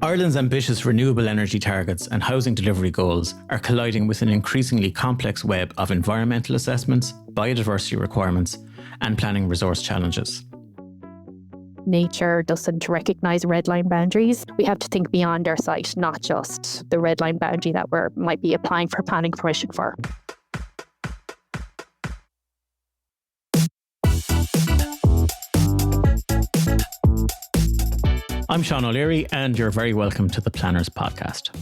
Ireland's ambitious renewable energy targets and housing delivery goals are colliding with an increasingly complex web of environmental assessments, biodiversity requirements, and planning resource challenges. Nature doesn't recognise red line boundaries. We have to think beyond our site, not just the red line boundary that we might be applying for planning permission for. I'm Sean O'Leary, and you're very welcome to the Planners Podcast.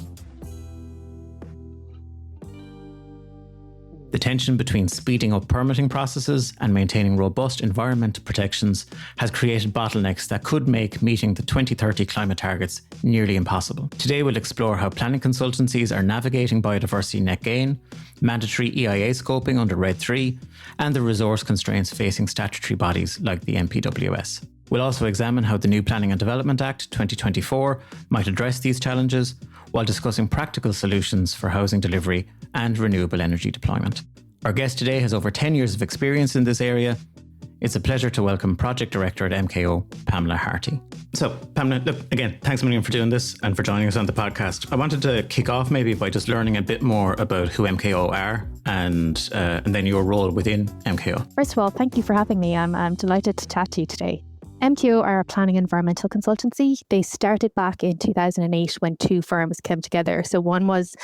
The tension between speeding up permitting processes and maintaining robust environmental protections has created bottlenecks that could make meeting the 2030 climate targets nearly impossible. Today we'll explore how planning consultancies are navigating biodiversity net gain, mandatory EIA scoping under RED 3, and the resource constraints facing statutory bodies like the MPWS. We'll also examine how the new Planning and Development Act 2024 might address these challenges while discussing practical solutions for housing delivery and renewable energy deployment. Our guest today has over 10 years of experience in this area. It's a pleasure to welcome Project Director at MKO, Pamela Harty. So, Pamela, look, again, thanks a million for doing this and for joining us on the podcast. I wanted to kick off maybe by just learning a bit more about who MKO are and then your role within MKO. First of all, thank you for having me. I'm delighted to chat to you today. MKO are a planning environmental consultancy. They started back in 2008 when two firms came together. So one was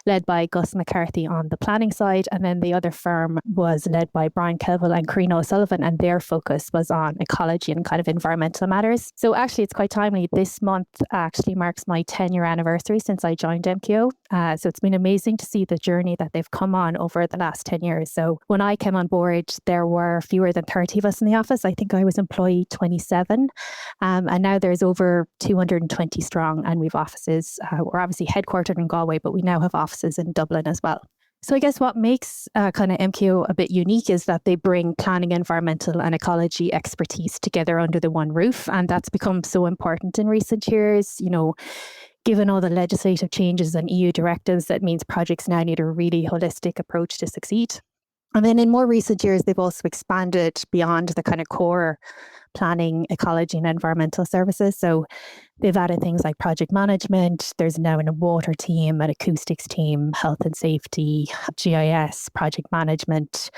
led by Gus McCarthy on the planning side, and then the other firm was led by Brian Kelvill and Carina O'Sullivan, and their focus was on ecology and kind of environmental matters. So actually it's quite timely. This month actually marks my 10-year anniversary since I joined MKO. So it's been amazing to see the journey that they've come on over the last 10 years. So when I came on board, there were fewer than 30 of us in the office. I think I was employee 27. And now there's over 220 strong, and we've offices. We're obviously headquartered in Galway, but we now have offices in Dublin as well. So I guess what makes kind of MKO a bit unique is that they bring planning, environmental and ecology expertise together under the one roof. And that's become so important in recent years, given all the legislative changes and EU directives. That means projects now need a really holistic approach to succeed. And then in more recent years, they've also expanded beyond the kind of core planning, ecology and environmental services. So they've added things like project management. There's now a water team, an acoustics team, health and safety, GIS, project management,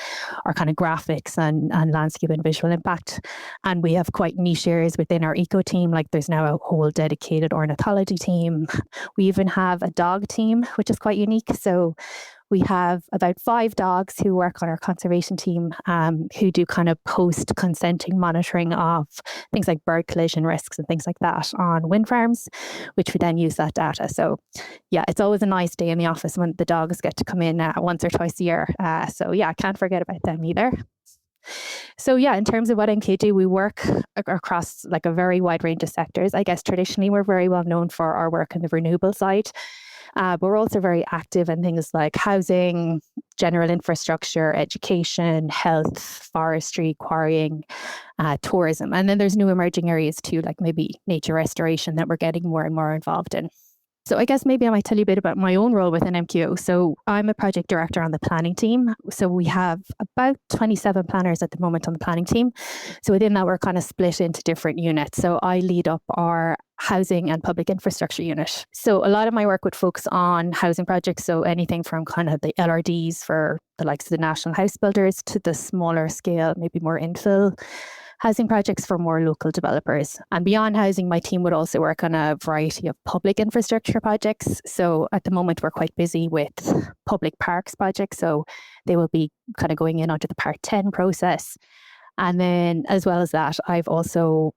or kind of graphics and landscape and visual impact. And we have quite niche areas within our eco team. Like there's now a whole dedicated ornithology team. We even have a dog team, which is quite unique. So we have about 5 dogs who work on our conservation team who do kind of post-consenting monitoring of things like bird collision risks and things like that on wind farms, which we then use that data. So yeah, it's always a nice day in the office when the dogs get to come in once or twice a year. So yeah, I can't forget about them either. So yeah, in terms of what MK do, we work across like a very wide range of sectors. I guess traditionally we're very well known for our work in the renewable side. But we're also very active in things like housing, general infrastructure, education, health, forestry, quarrying, tourism. And then there's new emerging areas too, like maybe nature restoration that we're getting more and more involved in. So I guess maybe I might tell you a bit about my own role within MKO. So I'm a project director on the planning team. So we have about 27 planners at the moment on the planning team. So within that, we're kind of split into different units. So I lead up our housing and public infrastructure unit. So a lot of my work would focus on housing projects. So anything from kind of the LRDs for the likes of the national house builders to the smaller scale, maybe more infill housing projects for more local developers. And beyond housing, my team would also work on a variety of public infrastructure projects. So at the moment, we're quite busy with public parks projects. So they will be kind of going in under the Part 10 process. And then as well as that, I've also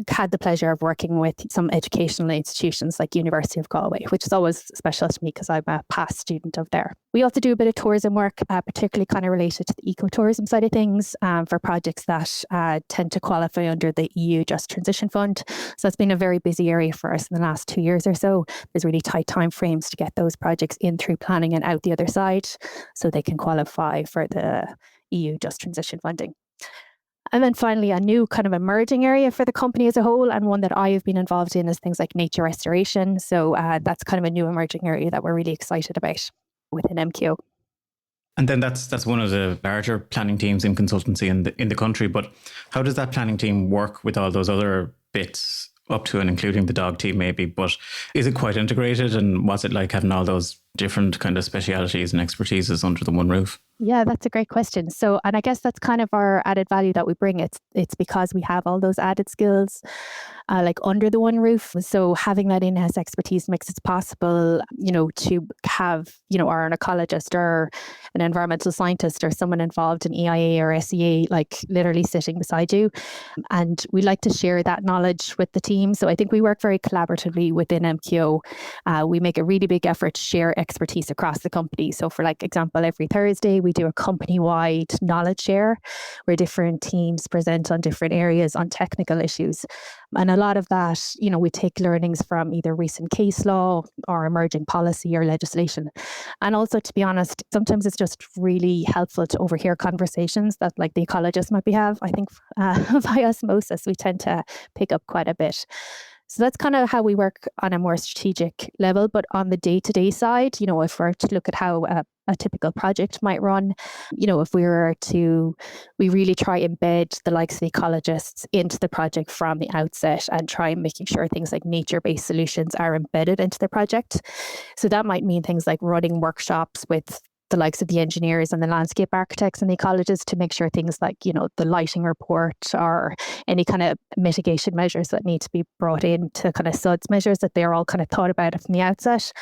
had the pleasure of working with some educational institutions like University of Galway, which is always special to me because I'm a past student of there. We also do a bit of tourism work, particularly kind of related to the ecotourism side of things for projects that tend to qualify under the EU Just Transition Fund. So it's been a very busy area for us in the last 2 years or so. There's really tight timeframes to get those projects in through planning and out the other side so they can qualify for the EU Just Transition funding. And then finally, a new kind of emerging area for the company as a whole, and one that I have been involved in, is things like nature restoration. So that's kind of a new emerging area that we're really excited about within MKO. And then that's one of the larger planning teams in consultancy in the country. But how does that planning team work with all those other bits up to and including the dog team maybe, but is it quite integrated, and what's it like having all those different kind of specialities and expertises under the one roof? Yeah, that's a great question. So, and I guess that's kind of our added value that we bring. It's because we have all those added skills, like under the one roof. So having that in-house expertise makes it possible, to have, or an ecologist or an environmental scientist or someone involved in EIA or SEA, like literally sitting beside you. And we like to share that knowledge with the team. So I think we work very collaboratively within MQO. We make a really big effort to share expertise across the company. So for example, every Thursday, we do a company-wide knowledge share where different teams present on different areas on technical issues. And a lot of that, we take learnings from either recent case law or emerging policy or legislation. And also, to be honest, sometimes it's just really helpful to overhear conversations that the ecologists might have. I think by osmosis, we tend to pick up quite a bit. So that's kind of how we work on a more strategic level. But on the day-to-day side, if we're to look at how a typical project might run, if we really try embed the likes of the ecologists into the project from the outset and try making sure things like nature-based solutions are embedded into the project. So that might mean things like running workshops with the likes of the engineers and the landscape architects and the ecologists to make sure things like, the lighting report or any kind of mitigation measures that need to be brought in to kind of SUDS measures, that they're all kind of thought about from the outset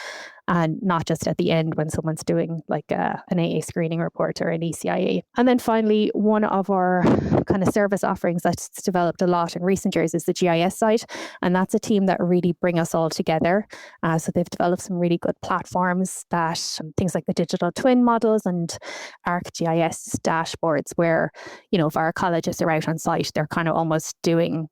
and not just at the end when someone's doing an AA screening report or an ECIA. And then finally, one of our kind of service offerings that's developed a lot in recent years is the GIS side. And that's a team that really bring us all together. So they've developed some really good platforms that things like the digital twin models and ArcGIS dashboards where, if our ecologists are out on site, they're kind of almost doing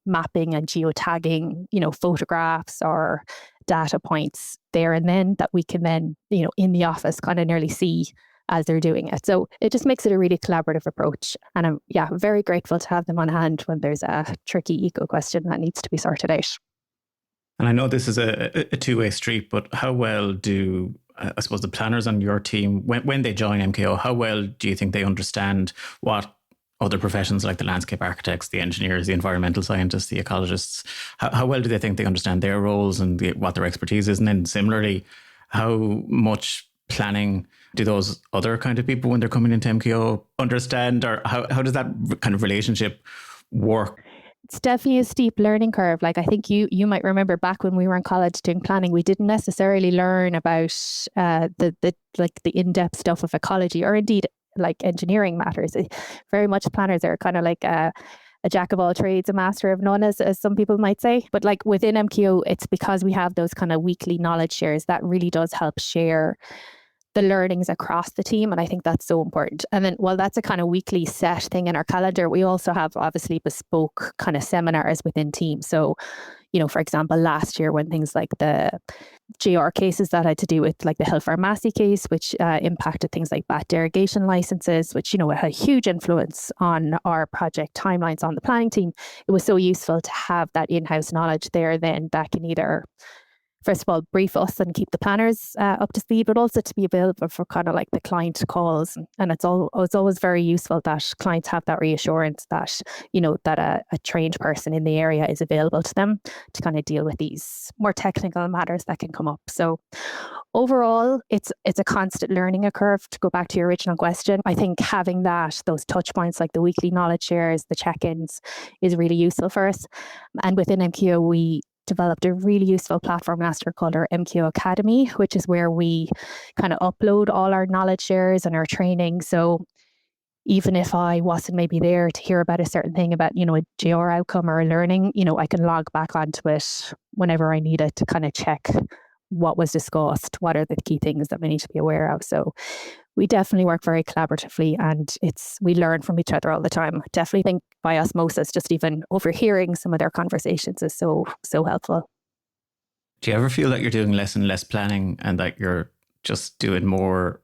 mapping and geotagging, photographs or data points there and then that we can then, in the office kind of nearly see as they're doing it. So it just makes it a really collaborative approach. And I'm very grateful to have them on hand when there's a tricky eco question that needs to be sorted out. And I know this is a two-way street, but how well do, I suppose, the planners on your team, when they join MKO, how well do you think they understand what other professions like the landscape architects, the engineers, the environmental scientists, the ecologists, how well do they think they understand their roles and what their expertise is? And then similarly, how much planning do those other kind of people when they're coming into MKO understand, or how does that kind of relationship work? It's definitely a steep learning curve. I think you might remember back when we were in college doing planning, we didn't necessarily learn about the in-depth stuff of ecology or indeed engineering matters. Very much planners are kind of like a jack of all trades, a master of none, as some people might say. But within MKO, it's because we have those kind of weekly knowledge shares that really does help share the learnings across the team. And I think that's so important. And then while that's a kind of weekly set thing in our calendar, we also have obviously bespoke kind of seminars within teams. So, for example, last year when things like the GR cases that had to do with the Hilfer Massey case, which impacted things like bat derogation licenses, which, had a huge influence on our project timelines on the planning team. It was so useful to have that in-house knowledge there then that can either, first of all, brief us and keep the planners up to speed, but also to be available for kind of the client calls. And it's always very useful that clients have that reassurance that, that a trained person in the area is available to them to kind of deal with these more technical matters that can come up. So overall, it's a constant learning curve. To go back to your original question, I think having those touch points like the weekly knowledge shares, the check-ins is really useful for us. And within MQO, we developed a really useful platform last year called our MQO Academy, which is where we kind of upload all our knowledge shares and our training. So even if I wasn't maybe there to hear about a certain thing about, a GR outcome or a learning, I can log back onto it whenever I need it to kind of check what was discussed, what are the key things that we need to be aware of. So we definitely work very collaboratively and we learn from each other all the time. Definitely think by osmosis, just even overhearing some of their conversations is so helpful. Do you ever feel that you're doing less and less planning and that you're just doing more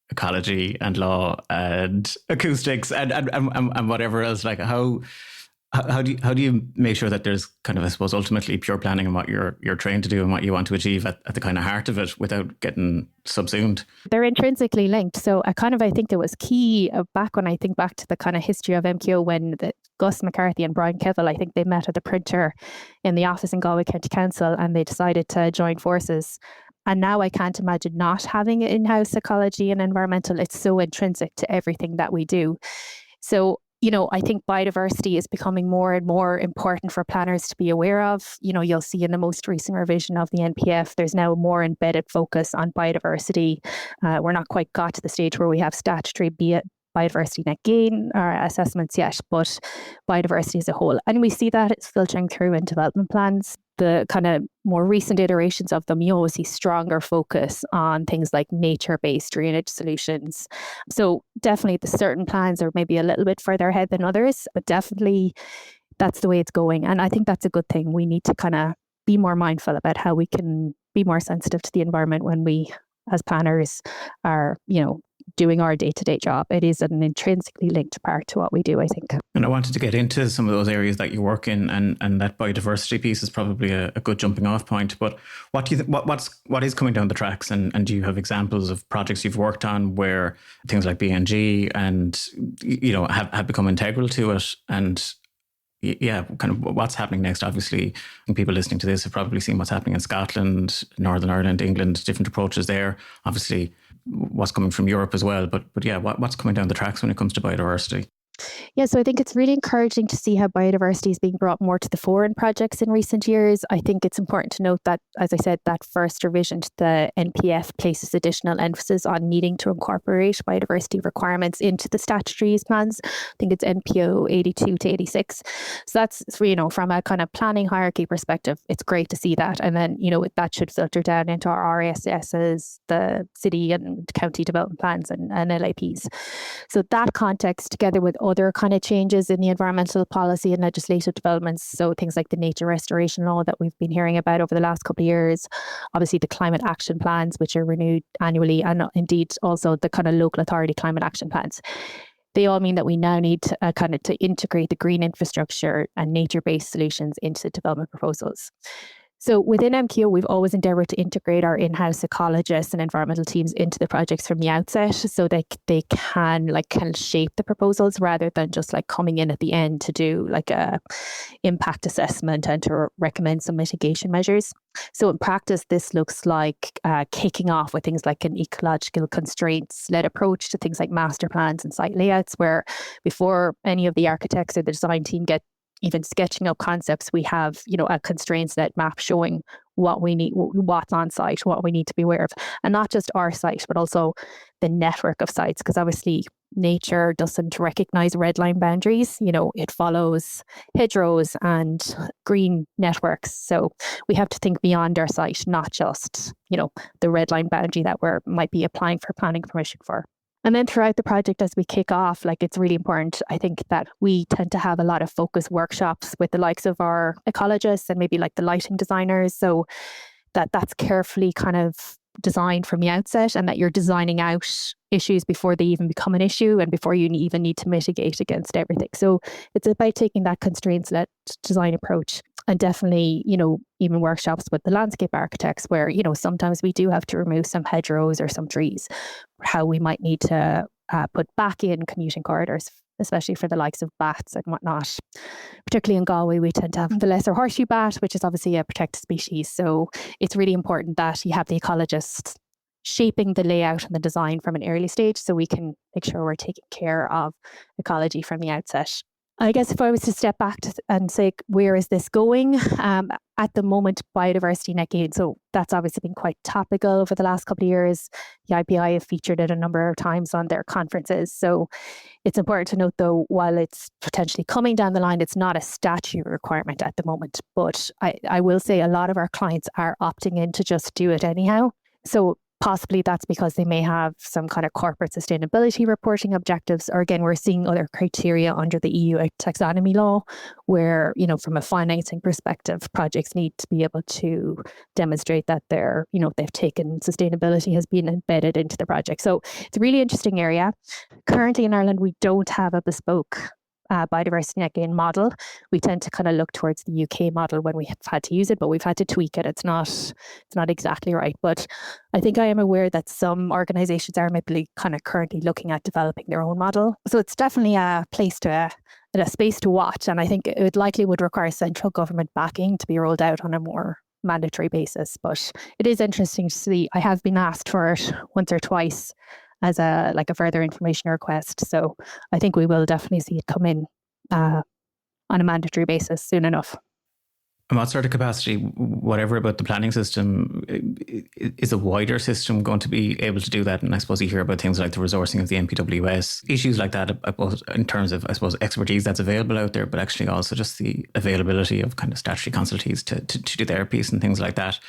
ecology and law and acoustics and whatever else? How How do you make sure that there's kind of, I suppose, ultimately pure planning and what you're trained to do and what you want to achieve at the kind of heart of it without getting subsumed? They're intrinsically linked. So I think it was key back when I think back to the kind of history of MQO when Gus McCarthy and Brian Kevill, I think they met at the printer in the office in Galway County Council and they decided to join forces. And now I can't imagine not having in-house ecology and environmental. It's so intrinsic to everything that we do. So I think biodiversity is becoming more and more important for planners to be aware of. You'll see in the most recent revision of the NPF, there's now a more embedded focus on biodiversity. We're not quite got to the stage where we have statutory biodiversity net gain assessments yet, but biodiversity as a whole. And we see that it's filtering through in development plans. The kind of more recent iterations of them, you always see stronger focus on things like nature-based drainage solutions. So definitely the certain plans are maybe a little bit further ahead than others, but definitely that's the way it's going. And I think that's a good thing. We need to kind of be more mindful about how we can be more sensitive to the environment when we, as planners, are, doing our day-to-day job. It is an intrinsically linked part to what we do, I think. And I wanted to get into some of those areas that you work in, and that biodiversity piece is probably a good jumping off point. But what is coming down the tracks, and do you have examples of projects you've worked on where things like BNG and have become integral to it? And yeah, kind of what's happening next? Obviously, people listening to this have probably seen what's happening in Scotland, Northern Ireland, England, different approaches there. Obviously, what's coming from Europe as well. But yeah, what's coming down the tracks when it comes to biodiversity? Yeah, so I think it's really encouraging to see how biodiversity is being brought more to the fore in projects in recent years. I think it's important to note that, as I said, that first revision to the NPF places additional emphasis on needing to incorporate biodiversity requirements into the statutory plans. I think it's NPO 82 to 86. So that's, from a kind of planning hierarchy perspective, it's great to see that. And then, that should filter down into our RSSs, the city and county development plans and LAPs. So that context, together with other kind of changes in the environmental policy and legislative developments, so things like the nature restoration law that we've been hearing about over the last couple of years, obviously the climate action plans, which are renewed annually, and indeed also the kind of local authority climate action plans. They all mean that we now need to integrate the green infrastructure and nature-based solutions into development proposals. So within MQO, we've always endeavoured to integrate our in-house ecologists and environmental teams into the projects from the outset, so they can shape the proposals rather than just coming in at the end to do a impact assessment and to recommend some mitigation measures. So in practice, this looks like kicking off with things like an ecological constraints-led approach to things like master plans and site layouts, where before any of the architects or the design team get even sketching up concepts, we have, a constraints-led map showing what we need, what's on site, what we need to be aware of. And not just our site, but also the network of sites, because obviously nature doesn't recognize red line boundaries. It follows hedgerows and green networks. So we have to think beyond our site, not just, the red line boundary that we might be applying for planning permission for. And then throughout the project, as we kick off, it's really important, I think, that we tend to have a lot of focus workshops with the likes of our ecologists and maybe the lighting designers, so that's carefully kind of designed from the outset, and that you're designing out issues before they even become an issue and before you even need to mitigate against everything. So it's about taking that constraints-led design approach. And definitely, even workshops with the landscape architects where, sometimes we do have to remove some hedgerows or some trees, how we might need to put back in commuting corridors, especially for the likes of bats and whatnot. Particularly in Galway, we tend to have the lesser horseshoe bat, which is obviously a protected species. So it's really important that you have the ecologists shaping the layout and the design from an early stage so we can make sure we're taking care of ecology from the outset. I guess if I was to step back and say, where is this going? At the moment, biodiversity net gain. So that's obviously been quite topical over the last couple of years. The IPI have featured it a number of times on their conferences. So it's important to note, though, while it's potentially coming down the line, it's not a statutory requirement at the moment. But I will say a lot of our clients are opting in to just do it anyhow. So possibly that's because they may have some kind of corporate sustainability reporting objectives, or again, we're seeing other criteria under the EU taxonomy law where, from a financing perspective, projects need to be able to demonstrate that they've taken sustainability has been embedded into the project. So it's a really interesting area. Currently in Ireland, we don't have a bespoke biodiversity again model. We tend to kind of look towards the UK model when we have had to use it, but we've had to tweak it. It's not exactly right. But I think I am aware that some organisations are maybe kind of currently looking at developing their own model. So it's definitely a space to watch. And I think it likely would require central government backing to be rolled out on a more mandatory basis. But it is interesting to see. I have been asked for it once or twice as a further information request. So I think we will definitely see it come in on a mandatory basis soon enough. And what sort of capacity, whatever about the planning system, is a wider system going to be able to do that? And I suppose you hear about things like the resourcing of the NPWS, issues like that, in terms of, I suppose, expertise that's available out there, but actually also just the availability of kind of statutory consultees to do their piece and things like that.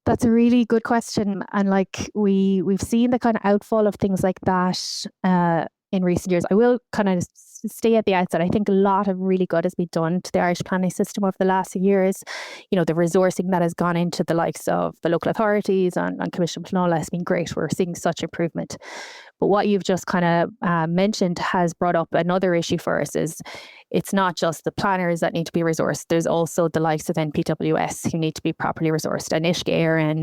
That's a really good question. And we've seen the kind of outfall of things like that in recent years. I will kind of stay at the outset. I think a lot of really good has been done to the Irish planning system over the last few years. The resourcing that has gone into the likes of the local authorities and Commission Panola has been great. We're seeing such improvement. But what you've just kind of mentioned has brought up another issue for us. Is it's not just the planners that need to be resourced. There's also the likes of NPWS who need to be properly resourced, and Ishka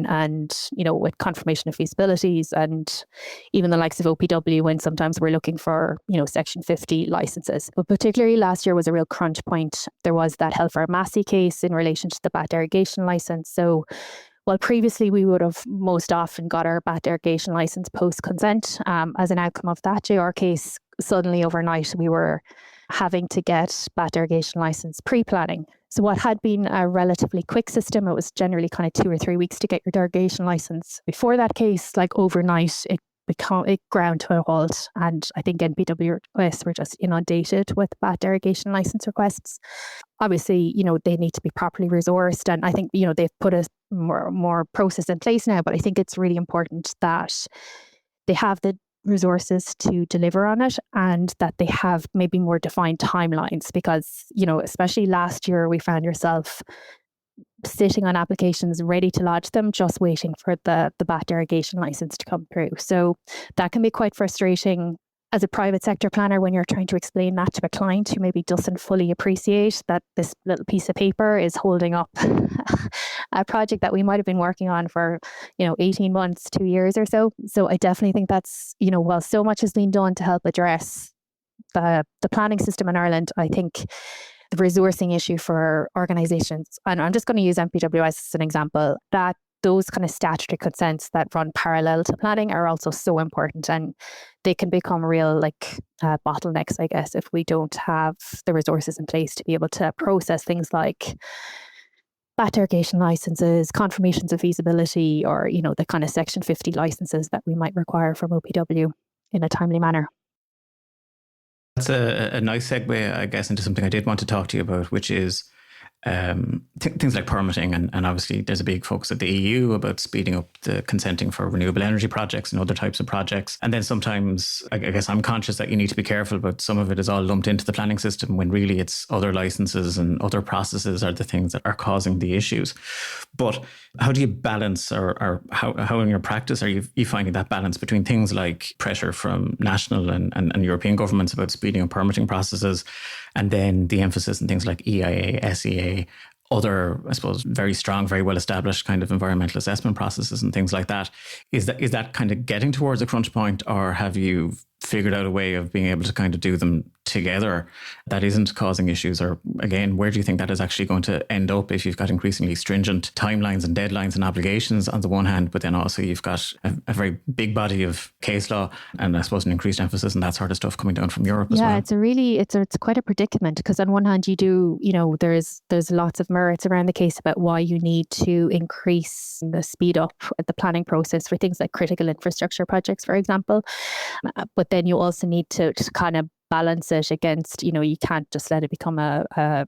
and with confirmation of feasibilities, and even the likes of OPW when sometimes we're looking for Section 50 licenses. But particularly last year was a real crunch point. There was that Helfer Massey case in relation to the bat irrigation license. So while previously we would have most often got our bat irrigation license post-consent, as an outcome of that JR case, suddenly overnight we were having to get bat irrigation license pre-planning. So what had been a relatively quick system, it was generally kind of 2 or 3 weeks to get your irrigation license. Before that case, overnight, it ground to a halt. And I think NPWS were just inundated with bat irrigation license requests. Obviously, they need to be properly resourced. And I think, they've put a more process in place now, but I think it's really important that they have the resources to deliver on it, and that they have maybe more defined timelines, because, especially last year, we found yourself sitting on applications ready to lodge them, just waiting for the bat irrigation license to come through. So that can be quite frustrating as a private sector planner when you're trying to explain that to a client who maybe doesn't fully appreciate that this little piece of paper is holding up a project that we might have been working on for 18 months, 2 years or so. So I definitely think that's, while so much has been done to help address the planning system in Ireland, I think the resourcing issue for organisations, and I'm just going to use NPWS as an example, that those kind of statutory consents that run parallel to planning are also so important, and they can become real bottlenecks, I guess, if we don't have the resources in place to be able to process things like bat irrigation licenses, confirmations of feasibility, or the kind of Section 50 licenses that we might require from OPW in a timely manner. That's a nice segue, I guess, into something I did want to talk to you about, which is things like permitting. And obviously there's a big focus at the EU about speeding up the consenting for renewable energy projects and other types of projects. And then sometimes, I guess I'm conscious that you need to be careful, but some of it is all lumped into the planning system when really it's other licenses and other processes are the things that are causing the issues. But how do you balance, or how in your practice are you finding that balance between things like pressure from national and European governments about speeding up permitting processes, and then the emphasis on things like EIA, SEA, other, I suppose, very strong, very well established kind of environmental assessment processes and things like that? Is that kind of getting towards a crunch point, or have you figured out a way of being able to kind of do them together that isn't causing issues? Or again, where do you think that is actually going to end up if you've got increasingly stringent timelines and deadlines and obligations on the one hand, but then also you've got a very big body of case law and I suppose an increased emphasis on that sort of stuff coming down from Europe as well? Yeah, it's quite a predicament, because on one hand you do, there's lots of merits around the case about why you need to increase the speed up the planning process for things like critical infrastructure projects, for example. But then you also need to kind of balance it against, you can't just let it become a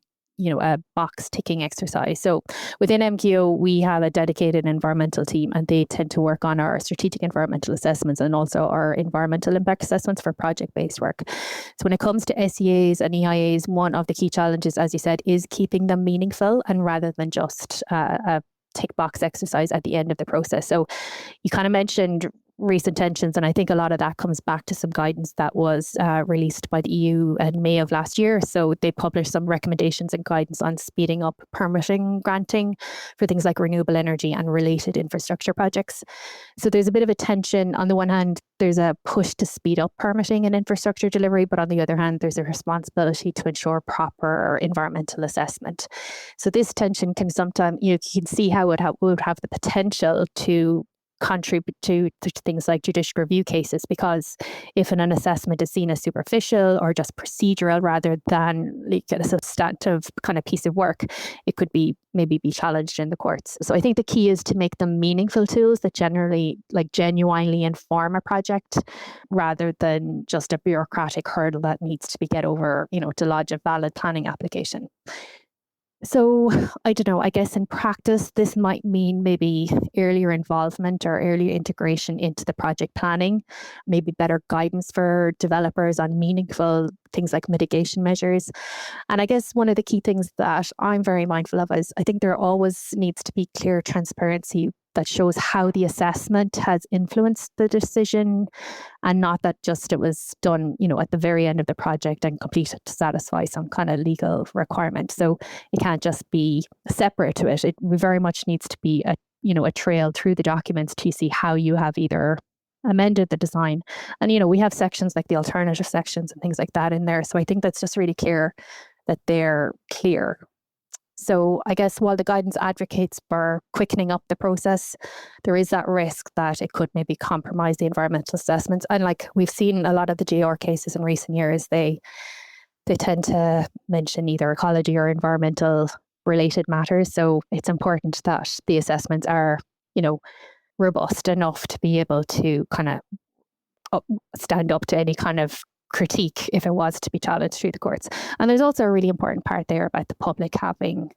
box ticking exercise. So within MKO, we have a dedicated environmental team, and they tend to work on our strategic environmental assessments and also our environmental impact assessments for project-based work. So when it comes to SEAs and EIAs, one of the key challenges, as you said, is keeping them meaningful, and rather than just a tick box exercise at the end of the process. So you kind of mentioned recent tensions. And I think a lot of that comes back to some guidance that was released by the EU in May of last year. So they published some recommendations and guidance on speeding up permitting granting for things like renewable energy and related infrastructure projects. So there's a bit of a tension. On the one hand, there's a push to speed up permitting and infrastructure delivery, but on the other hand, there's a responsibility to ensure proper environmental assessment. So this tension can sometimes, you can see how it would have the potential to contribute to things like judicial review cases, because if an assessment is seen as superficial or just procedural rather than like a substantive kind of piece of work, it could maybe be challenged in the courts. So I think the key is to make them meaningful tools that genuinely inform a project rather than just a bureaucratic hurdle that needs to be get over, to lodge a valid planning application. So I don't know, I guess in practice, this might mean maybe earlier involvement or earlier integration into the project planning, maybe better guidance for developers on meaningful things like mitigation measures. And I guess one of the key things that I'm very mindful of is I think there always needs to be clear transparency that shows how the assessment has influenced the decision, and not that just it was done, at the very end of the project and completed to satisfy some kind of legal requirement. So it can't just be separate to it. It very much needs to be a trail through the documents to see how you have either amended the design. And, we have sections like the alternative sections and things like that in there. So I think that's just really clear that they're clear. So I guess while the guidance advocates for quickening up the process, there is that risk that it could maybe compromise the environmental assessments. And like we've seen a lot of the JR cases in recent years, they tend to mention either ecology or environmental related matters. So it's important that the assessments are, robust enough to be able to kind of stand up to any kind of critique if it was to be challenged through the courts. And there's also a really important part there about the public having,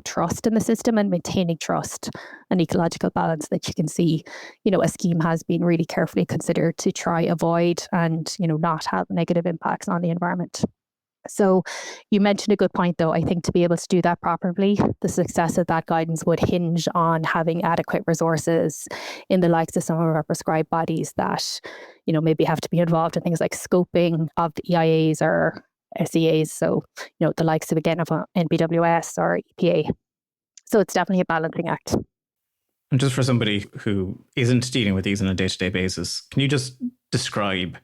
trust in the system and maintaining trust and ecological balance that you can see, a scheme has been really carefully considered to try avoid and, not have negative impacts on the environment. So you mentioned a good point, though. I think to be able to do that properly, the success of that guidance would hinge on having adequate resources in the likes of some of our prescribed bodies that, maybe have to be involved in things like scoping of the EIAs or SEAs. So, the likes of, again, of NBWS or EPA. So it's definitely a balancing act. And just for somebody who isn't dealing with these on a day-to-day basis, can you just describe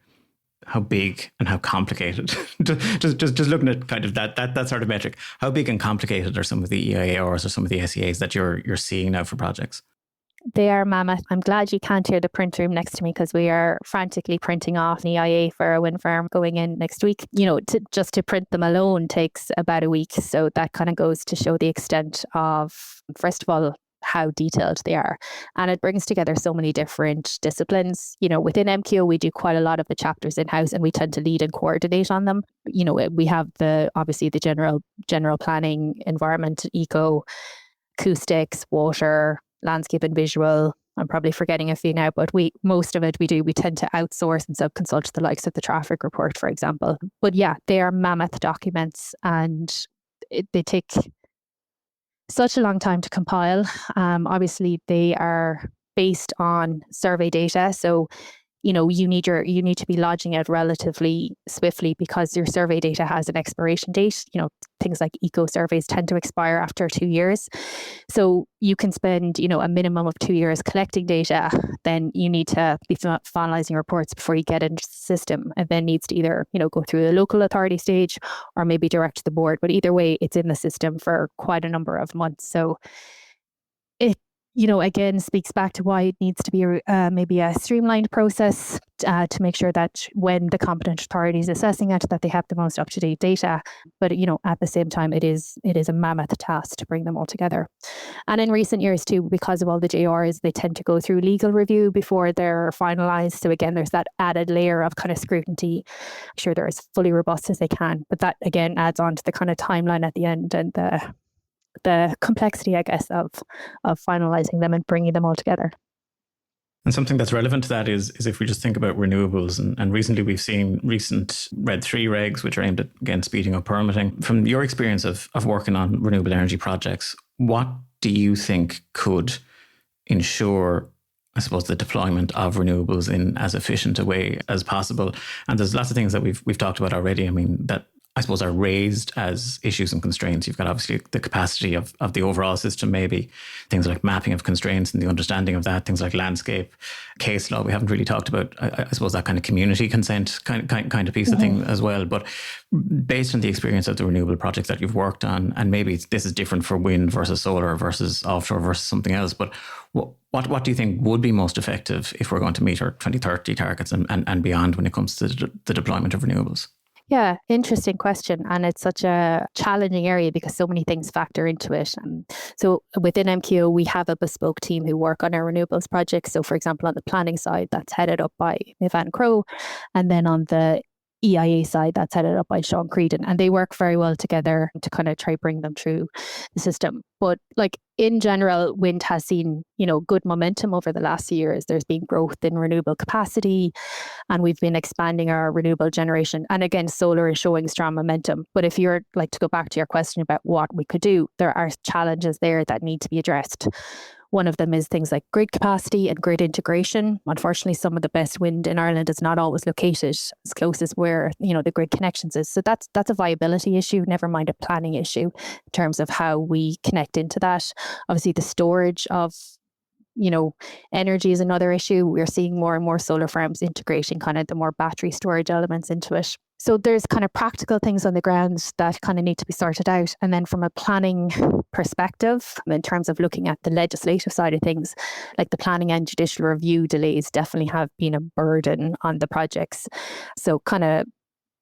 how big and how complicated, just looking at kind of that sort of metric, how big and complicated are some of the EIAs or some of the SEAs that you're seeing now for projects? They are mammoth. I'm glad you can't hear the print room next to me because we are frantically printing off an EIA for a wind farm going in next week. Just to print them alone takes about a week. So that kind of goes to show the extent of, first of all, how detailed they are. And it brings together so many different disciplines. Within MQO, we do quite a lot of the chapters in-house and we tend to lead and coordinate on them. We have obviously the general planning, environment, eco, acoustics, water, landscape and visual. I'm probably forgetting a few now, but we tend to outsource and subconsult the likes of the traffic report, for example. But yeah, they are mammoth documents and they take such a long time to compile. Obviously, they are based on survey data. So, you need to be lodging it relatively swiftly because your survey data has an expiration date. Things like eco surveys tend to expire after 2 years. So you can spend, a minimum of 2 years collecting data. Then you need to be finalizing reports before you get into the system. And then needs to either, go through the local authority stage or maybe direct to the board. But either way, it's in the system for quite a number of months. So it, again, speaks back to why it needs to be maybe a streamlined process to make sure that when the competent authority is assessing it, that they have the most up-to-date data. But, at the same time, it is a mammoth task to bring them all together. And in recent years, too, because of all the JRs, they tend to go through legal review before they're finalised. So again, there's that added layer of kind of scrutiny. Make sure they're as fully robust as they can. But that, again, adds on to the kind of timeline at the end and the complexity, I guess, of finalising them and bringing them all together. And something that's relevant to that is if we just think about renewables, and recently we've seen recent RED 3 regs, which are aimed at, again, speeding up permitting. From your experience of working on renewable energy projects, what do you think could ensure I suppose, the deployment of renewables in as efficient a way as possible. And there's lots of things that we've talked about already. I mean, that I suppose are raised as issues and constraints. You've got obviously the capacity of the overall system, maybe things like mapping of constraints and the understanding of that, things like landscape, case law. We haven't really talked about, I suppose, that kind of community consent kind of piece of thing as well. But based on the experience of the renewable projects that you've worked on, and maybe this is different for wind versus solar versus offshore versus something else, but what do you think would be most effective if we're going to meet our 2030 targets and beyond when it comes to the deployment of renewables? Yeah, interesting question. And it's such a challenging area because so many things factor into it. So within MQO, we have a bespoke team who work on our renewables projects. So for example, on the planning side, that's headed up by Nivan Crow. And then on the EIA side, that's headed up by Sean Creedon, and they work very well together to kind of try bring them through the system. But like in general, wind has seen, good momentum over the last few years. There's been growth in renewable capacity, and we've been expanding our renewable generation. And again, solar is showing strong momentum. But if you're like to go back to your question about what we could do, there are challenges there that need to be addressed. One of them is things like grid capacity and grid integration. Unfortunately, some of the best wind in Ireland is not always located as close as where, the grid connections is. So that's a viability issue, never mind a planning issue in terms of how we connect into that. Obviously, the storage of energy is another issue. We're seeing more and more solar farms integrating kind of the more battery storage elements into it. So there's kind of practical things on the ground that kind of need to be sorted out. And then from a planning perspective, in terms of looking at the legislative side of things, like the planning and judicial review delays definitely have been a burden on the projects. So kind of,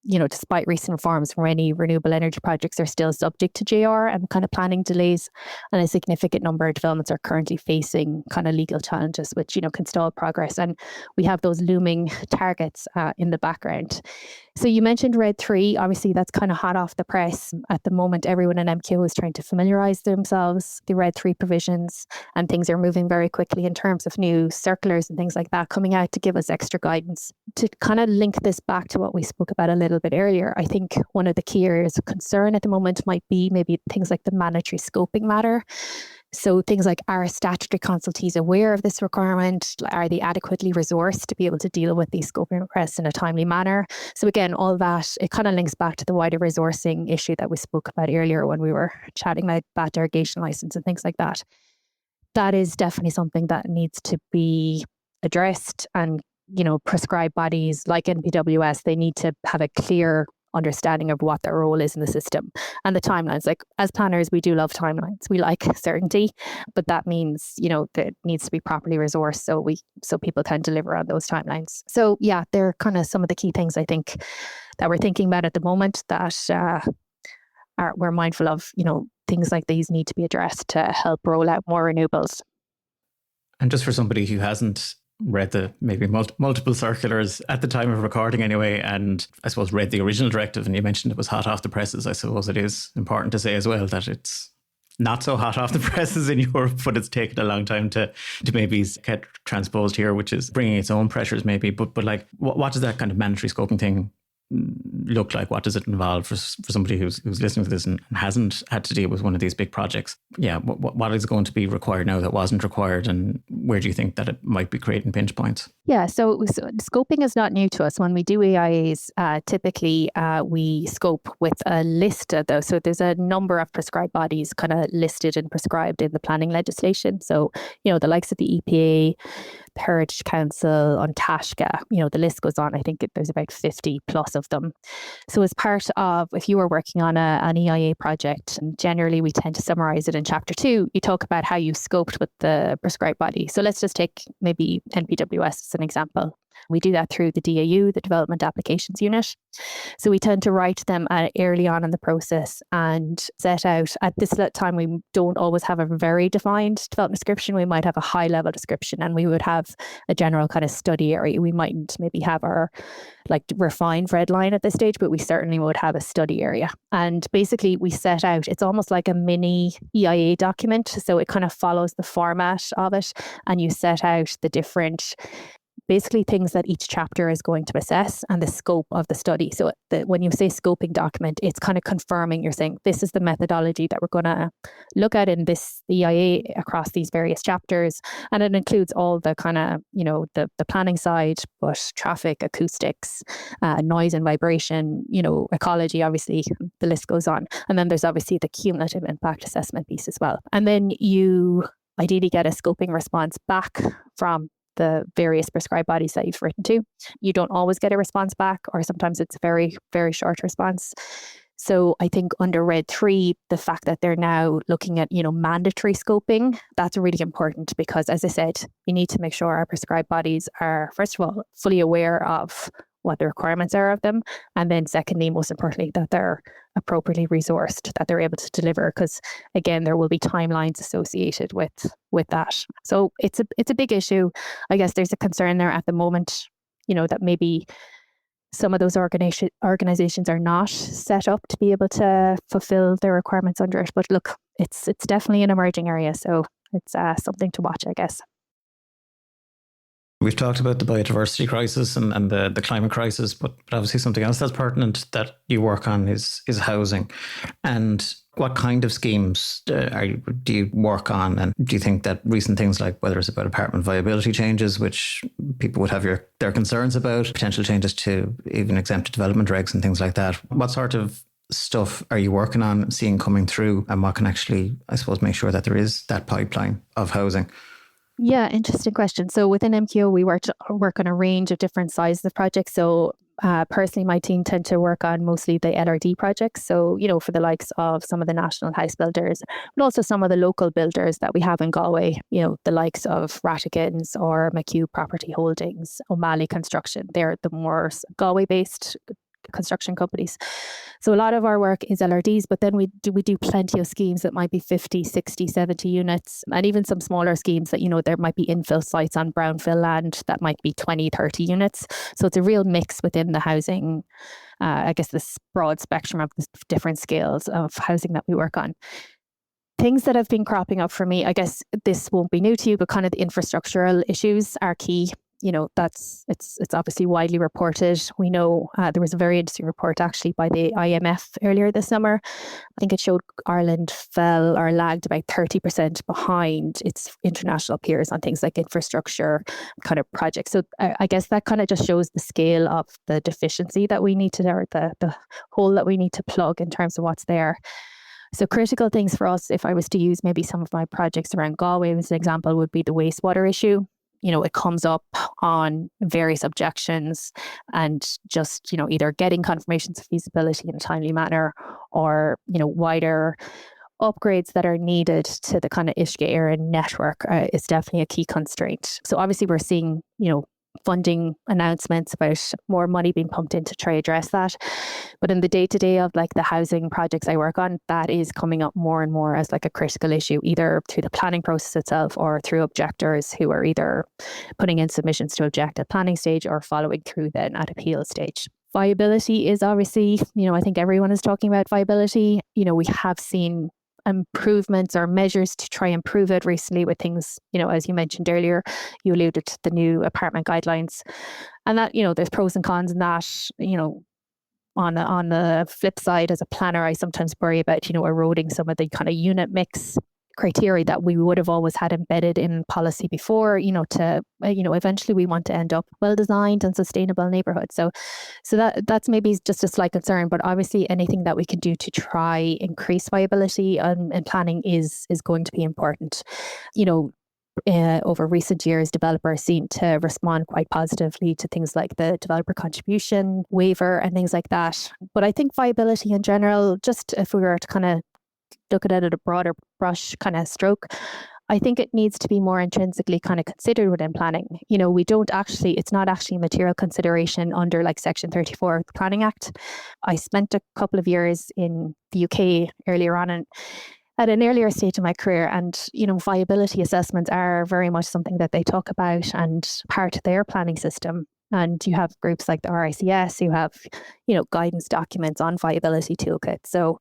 despite recent reforms, many renewable energy projects are still subject to JR and kind of planning delays. And a significant number of developments are currently facing kind of legal challenges, which, can stall progress. And we have those looming targets in the background. So you mentioned RED 3. Obviously, that's kind of hot off the press. At the moment, everyone in MQO is trying to familiarise themselves with the RED 3 provisions, and things are moving very quickly in terms of new circulars and things like that coming out to give us extra guidance. To kind of link this back to what we spoke about a little bit earlier, I think one of the key areas of concern at the moment might be maybe things like the mandatory scoping matter. So things like, are statutory consultees aware of this requirement? Are they adequately resourced to be able to deal with these scoping requests in a timely manner? So again, all that, it kind of links back to the wider resourcing issue that we spoke about earlier when we were chatting about that derogation license and things like that. That is definitely something that needs to be addressed. And, prescribed bodies like NPWS, they need to have a clear understanding of what their role is in the system and the timelines. Like as planners, we do love timelines. We like certainty, but that means, that it needs to be properly resourced so people can deliver on those timelines. So yeah, they're kind of some of the key things I think that we're thinking about at the moment that we're mindful of, things like these need to be addressed to help roll out more renewables. And just for somebody who hasn't read the maybe multiple circulars at the time of recording anyway, and I suppose read the original directive, and you mentioned it was hot off the presses, I suppose it is important to say as well that it's not so hot off the presses in Europe, but it's taken a long time to maybe get transposed here, which is bringing its own pressures maybe. But like, what does that kind of mandatory scoping thing look like? What does it involve for somebody who's listening to this and hasn't had to deal with one of these big projects? Yeah, what is going to be required now that wasn't required, and where do you think that it might be creating pinch points? Yeah, so scoping is not new to us. When we do EIAs, typically we scope with a list of those. So there's a number of prescribed bodies kind of listed and prescribed in the planning legislation. So, the likes of the EPA, the Heritage Council, on Tashka, the list goes on. I think there's about 50 plus of them. So as part of, if you were working on an EIA project, generally we tend to summarise it in Chapter 2. You talk about how you scoped with the prescribed body. So let's just take maybe NPWS as an example. We do that through the DAU, the Development Applications Unit. So we tend to write them early on in the process and set out. At this time, we don't always have a very defined development description. We might have a high level description, and we would have a general kind of study area. We mightn't maybe have our refined red line at this stage, but we certainly would have a study area. And basically we set out, it's almost like a mini EIA document. So it kind of follows the format of it, and you set out the different basically things that each chapter is going to assess and the scope of the study. So when you say scoping document, it's kind of confirming, you're saying this is the methodology that we're going to look at in this EIA across these various chapters. And it includes all the kind of, the planning side, but traffic, acoustics, noise and vibration, ecology, obviously, the list goes on. And then there's obviously the cumulative impact assessment piece as well. And then you ideally get a scoping response back from the various prescribed bodies that you've written to. You don't always get a response back, or sometimes it's a very, very short response. So I think under RED 3, the fact that they're now looking at, mandatory scoping, that's really important because, as I said, we need to make sure our prescribed bodies are, first of all, fully aware of what the requirements are of them. And then secondly, most importantly, that they're appropriately resourced, that they're able to deliver, because again, there will be timelines associated with that. So it's a big issue. I guess there's a concern there at the moment, that maybe some of those organizations are not set up to be able to fulfill their requirements under it. But look, it's definitely an emerging area. So it's something to watch, I guess. We've talked about the biodiversity crisis and the climate crisis, but obviously something else that's pertinent that you work on is housing. And what kind of schemes do you work on? And do you think that recent things like whether it's about apartment viability changes, which people would have their concerns about, potential changes to even exempted development regs and things like that, what sort of stuff are you working on, seeing coming through, and what can actually, I suppose, make sure that there is that pipeline of housing? Yeah, interesting question. So within MQO, we work on a range of different sizes of projects. So personally, my team tend to work on mostly the LRD projects. So, for the likes of some of the national house builders, but also some of the local builders that we have in Galway, the likes of Rattigans or McHugh Property Holdings, O'Malley Construction. They're the more Galway-based construction companies. So a lot of our work is LRDs, but then we do plenty of schemes that might be 50, 60, 70 units, and even some smaller schemes that, there might be infill sites on brownfield land that might be 20, 30 units. So it's a real mix within the housing, I guess this broad spectrum of the different scales of housing that we work on. Things that have been cropping up for me, I guess this won't be new to you, but kind of the infrastructural issues are key. It's obviously widely reported. We know there was a very interesting report actually by the IMF earlier this summer. I think it showed Ireland fell or lagged about 30% behind its international peers on things like infrastructure kind of projects. So I guess that kind of just shows the scale of the deficiency that we need to, or the hole that we need to plug in terms of what's there. So critical things for us, if I was to use maybe some of my projects around Galway as an example, would be the wastewater issue. It comes up on various objections and just, either getting confirmations of feasibility in a timely manner or, wider upgrades that are needed to the kind of Uisce Éireann network is definitely a key constraint. So obviously we're seeing, funding announcements about more money being pumped in to try address that. But in the day-to-day of like the housing projects I work on, that is coming up more and more as like a critical issue, either through the planning process itself or through objectors who are either putting in submissions to object at planning stage or following through then at appeal stage. Viability is obviously, I think everyone is talking about viability. We have seen improvements or measures to try and improve it recently with things, as you mentioned earlier, you alluded to the new apartment guidelines, and that, there's pros and cons in that. On the flip side, as a planner, I sometimes worry about, eroding some of the kind of unit mix criteria that we would have always had embedded in policy before, to, eventually we want to end up well-designed and sustainable neighbourhoods. So that's maybe just a slight concern, but obviously anything that we can do to try increase viability and planning is going to be important. Over recent years, developers seem to respond quite positively to things like the developer contribution waiver and things like that. But I think viability in general, just if we were to kind of look at it at a broader brush kind of stroke, I think it needs to be more intrinsically kind of considered within planning. It's not actually a material consideration under like Section 34 of the Planning Act. I spent a couple of years in the UK earlier on and at an earlier stage of my career, and viability assessments are very much something that they talk about and part of their planning system. And you have groups like the RICS who have, guidance documents on viability toolkits. So,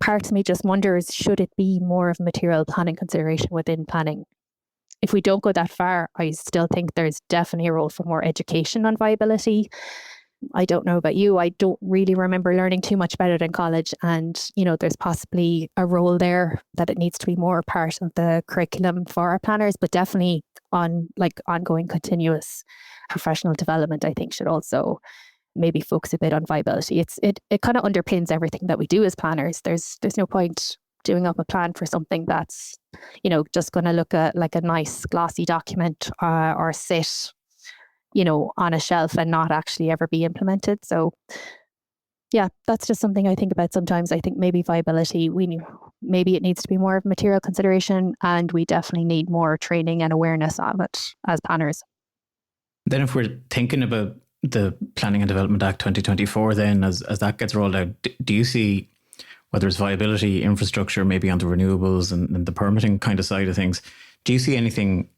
part of me just wonders, should it be more of a material planning consideration within planning? if we don't go that far, I still think there's definitely a role for more education on viability. I don't know about you. I don't really remember learning too much about it in college. And, there's possibly a role there that it needs to be more part of the curriculum for our planners, but definitely ongoing continuous professional development, I think should also maybe focus a bit on viability. It kind of underpins everything that we do as planners. There's no point doing up a plan for something that's, just going to look like a nice glossy document or sit on a shelf and not actually ever be implemented. So yeah, that's just something I think about sometimes. I think maybe viability, maybe it needs to be more of a material consideration, and we definitely need more training and awareness of it as planners. Then if we're thinking about the Planning and Development Act 2024, then as that gets rolled out, do you see, whether it's viability, infrastructure, maybe on the renewables and the permitting kind of side of things, do you see anything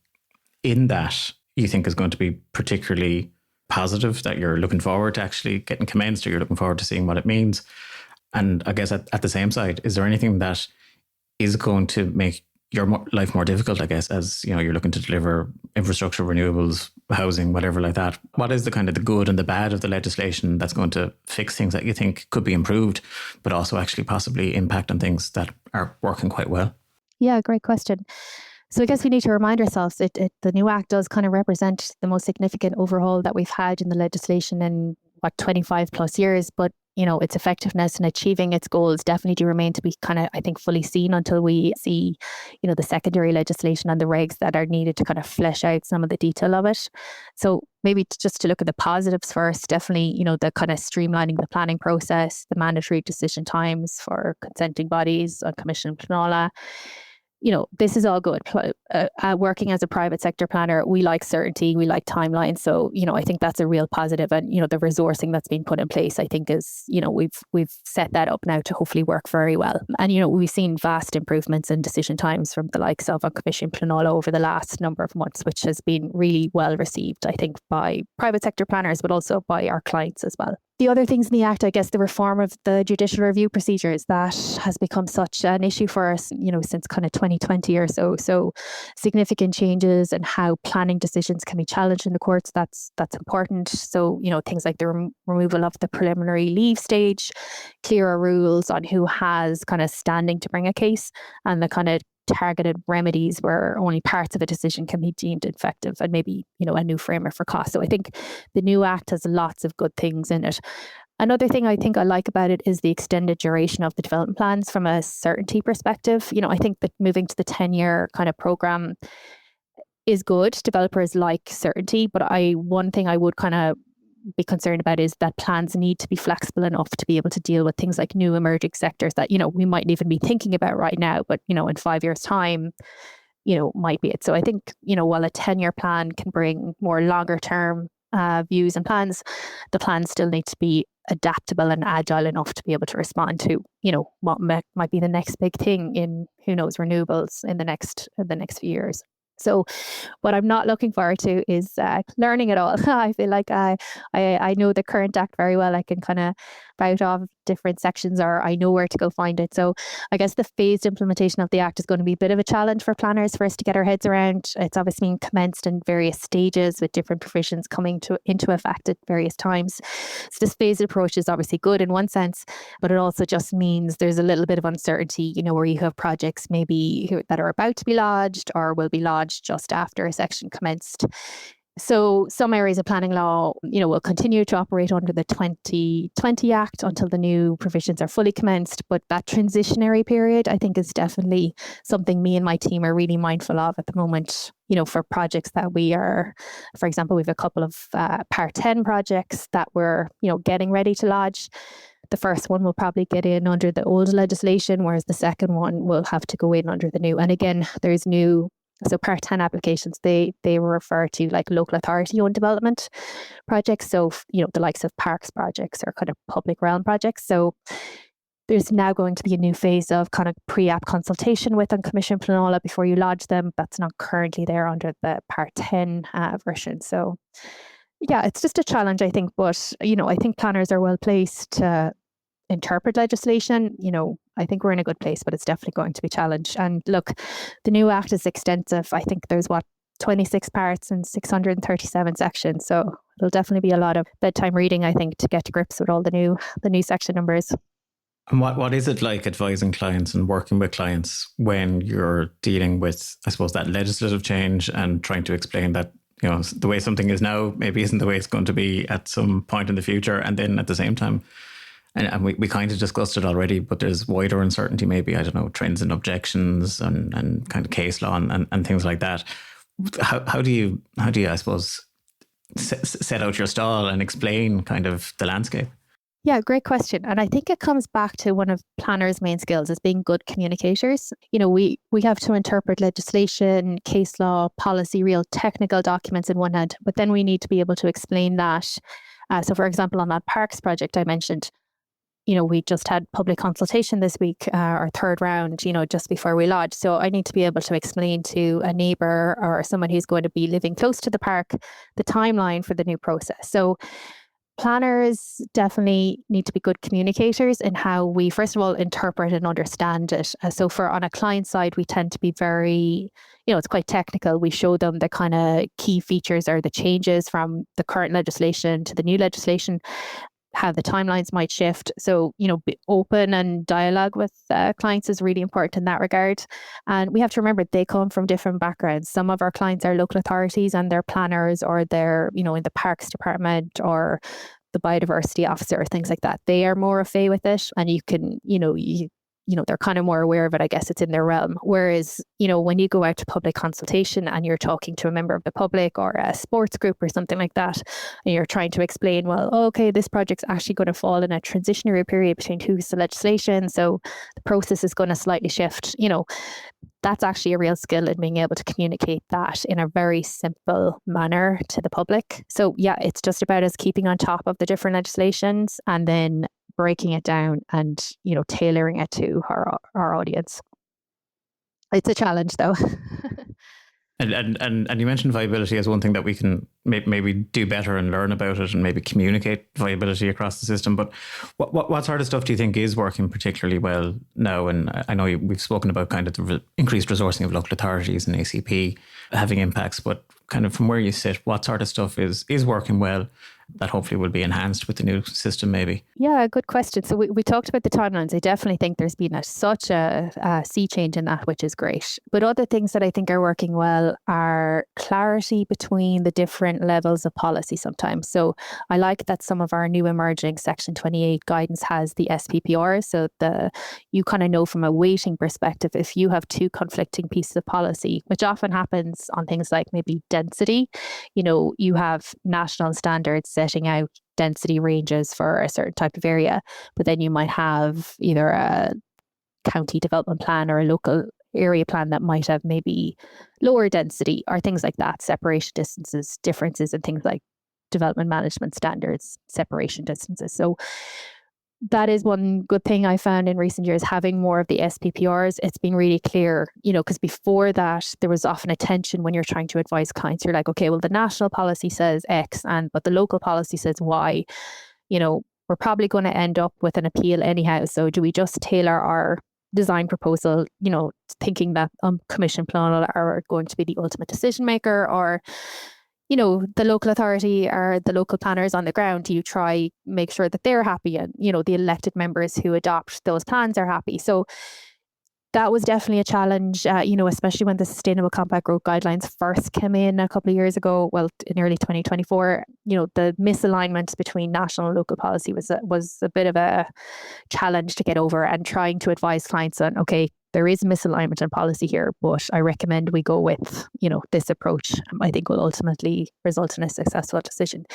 in that you think is going to be particularly positive, that you're looking forward to actually getting commenced, or you're looking forward to seeing what it means? And I guess at the same side, is there anything that is going to make your life more difficult, I guess, as you're looking to deliver infrastructure, renewables, housing, whatever like that? What is the kind of the good and the bad of the legislation that's going to fix things that you think could be improved, but also actually possibly impact on things that are working quite well? Yeah, great question. So I guess we need to remind ourselves that the new act does kind of represent the most significant overhaul that we've had in the legislation in 25 plus years. But, its effectiveness in achieving its goals definitely do remain to be kind of, I think, fully seen until we see, the secondary legislation and the regs that are needed to kind of flesh out some of the detail of it. So maybe just to look at the positives first, definitely, the kind of streamlining the planning process, the mandatory decision times for consenting bodies on Commission Plenala. This is all good. Working as a private sector planner, we like certainty, we like timelines. So, I think that's a real positive. And, the resourcing that's been put in place, I think is, we've set that up now to hopefully work very well. And, we've seen vast improvements in decision times from the likes of Commission Plenala over the last number of months, which has been really well received, I think, by private sector planners, but also by our clients as well. The other things in the Act, I guess, the reform of the judicial review procedures, that has become such an issue for us, since kind of 2020 or so. So significant changes in how planning decisions can be challenged in the courts, that's important. So, things like the removal of the preliminary leave stage, clearer rules on who has kind of standing to bring a case, and the kind of targeted remedies where only parts of a decision can be deemed effective, and maybe, a new framework for cost. So I think the new Act has lots of good things in it. Another thing I think I like about it is the extended duration of the development plans from a certainty perspective. I think that moving to the 10-year kind of program is good. Developers like certainty, but one thing I would kind of be concerned about is that plans need to be flexible enough to be able to deal with things like new emerging sectors that, we mightn't even be thinking about right now, but, in 5 years' time, might be it. So I think, while a 10-year plan can bring more longer term views and plans, the plans still need to be adaptable and agile enough to be able to respond to, what might be the next big thing in, who knows, renewables in the next few years. So what I'm not looking forward to is learning it all. I feel like I know the current Act very well. I can kind of bout off different sections, or I know where to go find it. So I guess the phased implementation of the Act is going to be a bit of a challenge for planners for us to get our heads around. It's obviously been commenced in various stages with different provisions coming into effect at various times. So this phased approach is obviously good in one sense, but it also just means there's a little bit of uncertainty, where you have projects maybe that are about to be lodged or will be lodged just after a section commenced. So some areas of planning law, will continue to operate under the 2020 Act until the new provisions are fully commenced. But that transitionary period, I think, is definitely something me and my team are really mindful of at the moment, for projects that we are, for example, we have a couple of Part 10 projects that we're, getting ready to lodge. The first one will probably get in under the old legislation, whereas the second one will have to go in under the new. And again, there's new. So Part 10 applications, they refer to like local authority owned development projects. So, the likes of parks projects or kind of public realm projects. So there's now going to be a new phase of kind of pre-app consultation with Commission Plenala before you lodge them. That's not currently there under the Part 10 version. So yeah, it's just a challenge, I think. But, I think planners are well placed to interpret legislation. I think we're in a good place, but it's definitely going to be challenged. And look, the new Act is extensive. I think there's 26 parts and 637 sections. So it'll definitely be a lot of bedtime reading, I think, to get to grips with all the new section numbers. And what is it like advising clients and working with clients when you're dealing with, I suppose, that legislative change and trying to explain that, you know, the way something is now maybe isn't the way it's going to be at some point in the future. And then at the same time, and we kind of discussed it already, but there's wider uncertainty, maybe, I don't know, trends and objections and kind of case law and things like that. How do you, I suppose, set out your stall and explain kind of the landscape? Yeah, great question. And I think it comes back to one of planners' main skills is being good communicators. You know, we have to interpret legislation, case law, policy, real technical documents in one hand, but then we need to be able to explain that. So for example, on that parks project I mentioned, you know, we just had public consultation this week, our third round, you know, just before we lodge. So I need to be able to explain to a neighbour or someone who's going to be living close to the park the timeline for the new process. So planners definitely need to be good communicators in how we, first of all, interpret and understand it. So on a client side, we tend to be very, you know, it's quite technical. We show them the kind of key features or the changes from the current legislation to the new legislation, how the timelines might shift. So, you know, be open and dialogue with clients is really important in that regard. And we have to remember they come from different backgrounds. Some of our clients are local authorities and they're planners, or they're, you know, in the parks department or the biodiversity officer or things like that. They are more au fait with it, and you can, they're kind of more aware of it. I guess it's in their realm. Whereas, you know, when you go out to public consultation and you're talking to a member of the public or a sports group or something like that, and you're trying to explain, well, okay, this project's actually going to fall in a transitionary period between two pieces of legislation, so the process is going to slightly shift. You know, that's actually a real skill in being able to communicate that in a very simple manner to the public. So yeah, it's just about us keeping on top of the different legislations and then breaking it down and, you know, tailoring it to our audience. It's a challenge though. And you mentioned viability as one thing that we can maybe do better and learn about it and maybe communicate viability across the system. But what sort of stuff do you think is working particularly well now? And I know we've spoken about kind of the increased resourcing of local authorities and ACP having impacts, but kind of from where you sit, what sort of stuff is working well that hopefully will be enhanced with the new system maybe? Yeah, good question. So we talked about the timelines. I definitely think there's been such a sea change in that, which is great. But other things that I think are working well are clarity between the different levels of policy sometimes. So I like that some of our new emerging Section 28 guidance has the SPPR. So you kind of know from a weighting perspective, if you have two conflicting pieces of policy, which often happens on things like maybe density, you know, you have national standards setting out density ranges for a certain type of area, but then you might have either a county development plan or a local area plan that might have maybe lower density or things like that, separation distances, differences in things like development management standards, separation distances. So that is one good thing I found in recent years, having more of the SPPRs. It's been really clear, you know, because before that, there was often a tension when you're trying to advise clients. You're like, okay, well, the national policy says X, but the local policy says Y. You know, we're probably going to end up with an appeal anyhow. So do we just tailor our design proposal, you know, thinking that Commission Planal are going to be the ultimate decision maker, or you know, the local authority or the local planners on the ground, you try make sure that they're happy and, you know, the elected members who adopt those plans are happy. So that was definitely a challenge, you know, especially when the Sustainable Compact Growth Guidelines first came in a couple of years ago, well, in early 2024, you know, the misalignment between national and local policy was a bit of a challenge to get over, and trying to advise clients on, okay, there is misalignment in policy here, but I recommend we go with, you know, this approach. I think will ultimately result in a successful decision.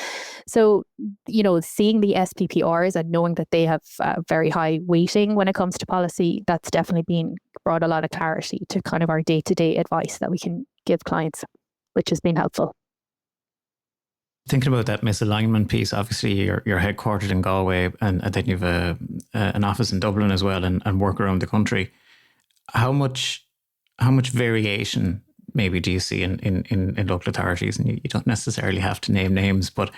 So, you know, seeing the SPPRs and knowing that they have very high weighting when it comes to policy, that's definitely brought a lot of clarity to kind of our day-to-day advice that we can give clients, which has been helpful. Thinking about that misalignment piece, obviously you're headquartered in Galway and then you've an office in Dublin as well and work around the country. How much variation maybe do you see in local authorities? And you don't necessarily have to name names, but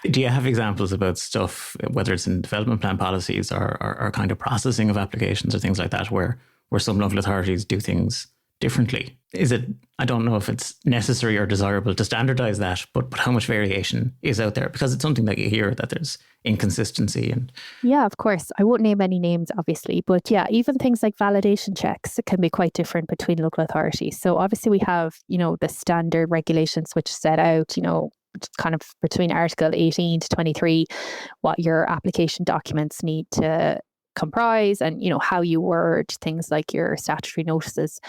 do you have examples about stuff, whether it's in development plan policies or kind of processing of applications or things like that, where some local authorities do things differently? Is it, I don't know if it's necessary or desirable to standardize that, but how much variation is out there? Because it's something that you hear that there's inconsistency. And Yeah, of course. I won't name any names, obviously, but yeah, even things like validation checks can be quite different between local authorities. So obviously we have, the standard regulations which set out, kind of between Article 18 to 23, what your application documents need to comprise and, how you word things like your statutory notices.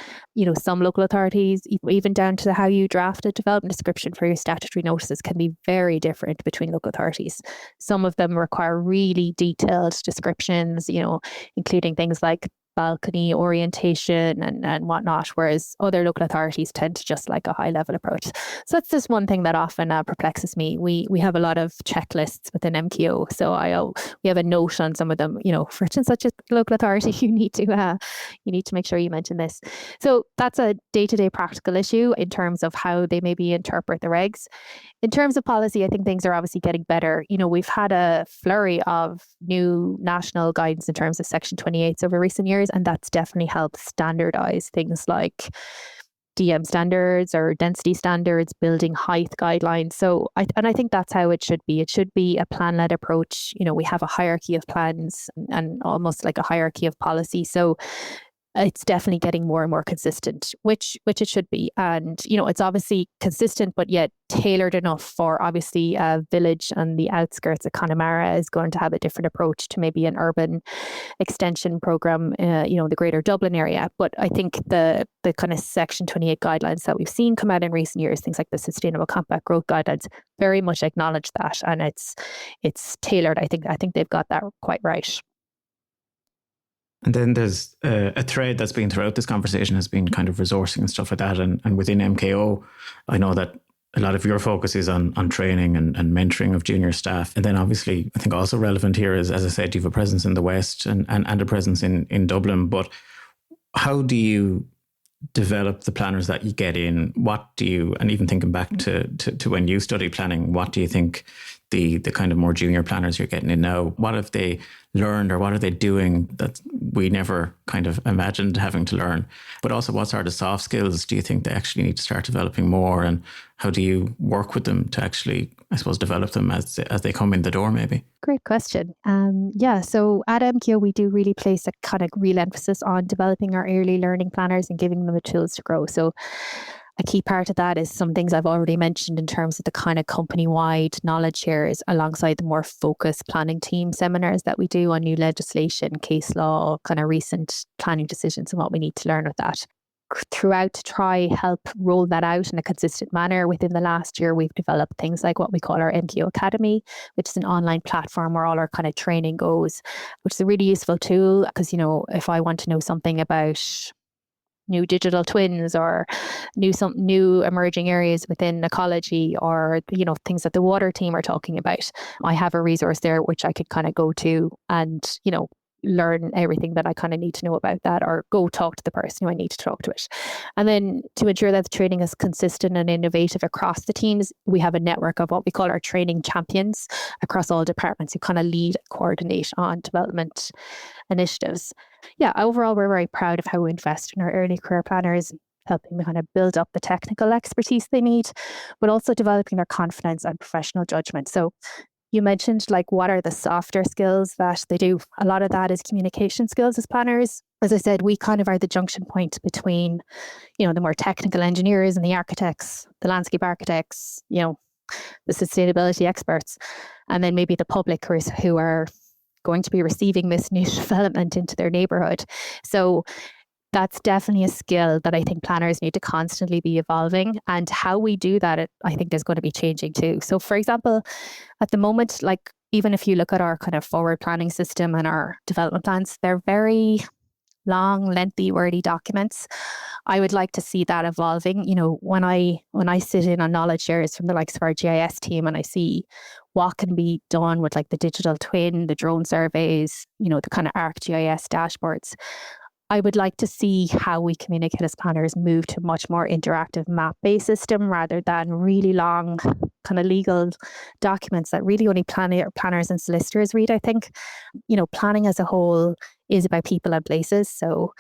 Some local authorities, even down to how you draft a development description for your statutory notices, can be very different between local authorities. Some of them require really detailed descriptions, including things like balcony orientation and whatnot, whereas other local authorities tend to just like a high level approach. So that's just one thing that often perplexes me. We have a lot of checklists within MKO, so we have a note on some of them. For such a local authority, you need to make sure you mention this. So that's a day-to-day practical issue in terms of how they maybe interpret the regs. In terms of policy, I think things are obviously getting better. We've had a flurry of new national guidance in terms of Section 28 over recent years, and that's definitely helped standardise things like DM standards or density standards, building height guidelines. So I think that's how it should be. It should be a plan-led approach. We have a hierarchy of plans and almost like a hierarchy of policy. So it's definitely getting more and more consistent, which it should be. And, it's obviously consistent, but yet tailored enough for obviously a village on the outskirts of Connemara is going to have a different approach to maybe an urban extension program, the greater Dublin area. But I think the kind of Section 28 guidelines that we've seen come out in recent years, things like the Sustainable Compact Growth Guidelines, very much acknowledge that. And it's tailored. I think they've got that quite right. And then there's a thread that's been throughout this conversation has been kind of resourcing and stuff like that. And within MKO, I know that a lot of your focus is on training and mentoring of junior staff. And then obviously, I think also relevant here is, as I said, you have a presence in the West and a presence in Dublin. But how do you develop the planners that you get in? What do you, and even thinking back to when you studied planning, what do you think the kind of more junior planners you're getting in now, what have they learned or what are they doing that we never kind of imagined having to learn? But also, what sort of soft skills do you think they actually need to start developing more? And how do you work with them to actually, I suppose, develop them as they come in the door maybe? Great question. So at MKO, we do really place a kind of real emphasis on developing our early learning planners and giving them the tools to grow. So a key part of that is some things I've already mentioned in terms of the kind of company-wide knowledge shares alongside the more focused planning team seminars that we do on new legislation, case law, kind of recent planning decisions and what we need to learn with that. Throughout to try help roll that out in a consistent manner. Within the last year, we've developed things like what we call our MKO Academy, which is an online platform where all our kind of training goes, which is a really useful tool because, if I want to know something about new digital twins or new emerging areas within ecology or, things that the water team are talking about, I have a resource there which I could kind of go to and, learn everything that I kind of need to know about that, or go talk to the person who I need to talk to it. And then to ensure that the training is consistent and innovative across the teams, we have a network of what we call our training champions across all departments who kind of lead, coordinate on development initiatives. Yeah, overall, we're very proud of how we invest in our early career planners, helping them kind of build up the technical expertise they need, but also developing their confidence and professional judgment. So you mentioned what are the softer skills that they do? A lot of that is communication skills as planners. As I said, we kind of are the junction point between, the more technical engineers and the architects, the landscape architects, the sustainability experts, and then maybe the public who are going to be receiving this new development into their neighbourhood. So that's definitely a skill that I think planners need to constantly be evolving. And how we do that, I think, is going to be changing too. So, for example, at the moment, even if you look at our kind of forward planning system and our development plans, they're very long, lengthy, wordy documents. I would like to see that evolving. When I sit in on knowledge shares from the likes of our GIS team and I see what can be done with the digital twin, the drone surveys, the kind of ArcGIS dashboards, I would like to see how we communicate as planners move to a much more interactive map-based system rather than really long kind of legal documents that really only planners and solicitors read, I think. Planning as a whole is about people and places. So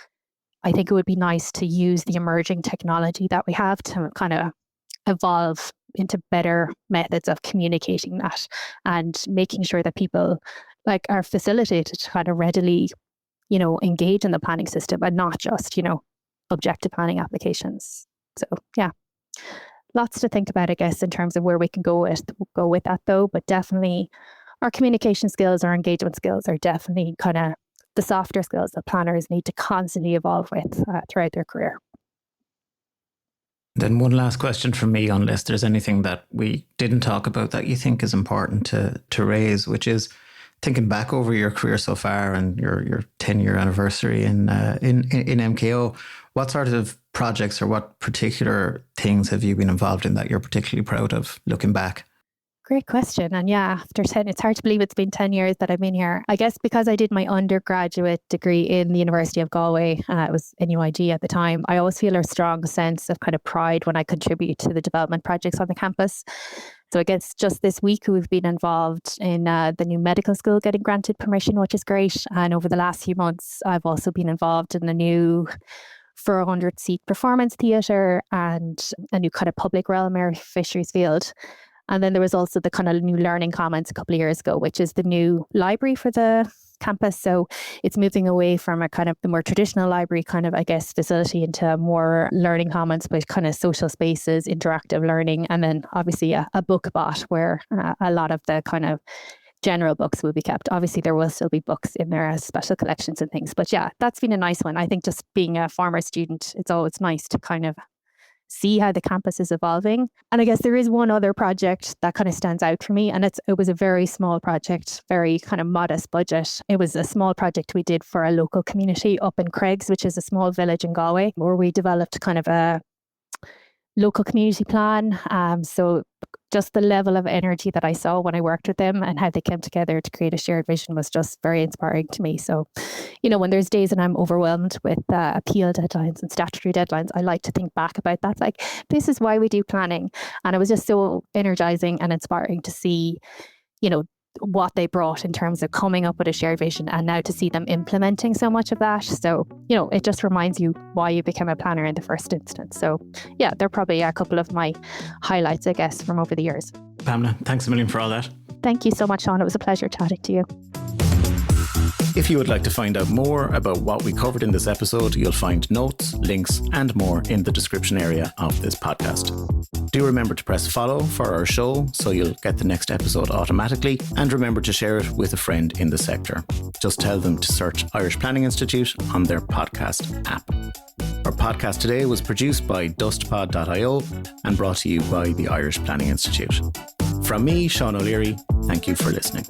I think it would be nice to use the emerging technology that we have to kind of evolve into better methods of communicating that and making sure that people like are facilitated to kind of readily, engage in the planning system and not just, objective planning applications. So yeah, lots to think about, I guess, in terms of where we can go with that though. But definitely our communication skills, our engagement skills are definitely kind of the softer skills that planners need to constantly evolve with throughout their career. Then one last question from me, unless there's anything that we didn't talk about that you think is important to raise, which is thinking back over your career so far and your 10-year anniversary in MKO. What sort of projects or what particular things have you been involved in that you're particularly proud of looking back? Great question. And yeah, after 10, it's hard to believe it's been 10 years that I've been here. I guess because I did my undergraduate degree in the University of Galway, it was NUIG at the time, I always feel a strong sense of kind of pride when I contribute to the development projects on the campus. So I guess just this week we've been involved in the new medical school getting granted permission, which is great. And over the last few months, I've also been involved in the new 400-seat performance theatre and a new kind of public realm area fisheries field. And then there was also the kind of new learning commons a couple of years ago, which is the new library for the campus. So it's moving away from a kind of the more traditional library kind of, I guess, facility into more learning commons with kind of social spaces, interactive learning, and then obviously a book bot where a lot of the kind of general books will be kept. Obviously, there will still be books in there as special collections and things. But yeah, that's been a nice one. I think just being a former student, it's always nice to kind of see how the campus is evolving. And I guess there is one other project that kind of stands out for me. And it was a very small project, very kind of modest budget. It was a small project we did for a local community up in Craigs, which is a small village in Galway, where we developed kind of a local community plan. So just the level of energy that I saw when I worked with them and how they came together to create a shared vision was just very inspiring to me. So, when there's days when I'm overwhelmed with appeal deadlines and statutory deadlines, I like to think back about that. Like, this is why we do planning. And it was just so energizing and inspiring to see, what they brought in terms of coming up with a shared vision and now to see them implementing so much of that. So, it just reminds you why you became a planner in the first instance. So yeah, they're probably a couple of my highlights, I guess, from over the years. Pamela, thanks a million for all that. Thank you so much, Sean. It was a pleasure chatting to you. If you would like to find out more about what we covered in this episode, you'll find notes, links, and more in the description area of this podcast. Do remember to press follow for our show so you'll get the next episode automatically, and remember to share it with a friend in the sector. Just tell them to search Irish Planning Institute on their podcast app. Our podcast today was produced by dustpod.io and brought to you by the Irish Planning Institute. From me, Sean O'Leary, thank you for listening.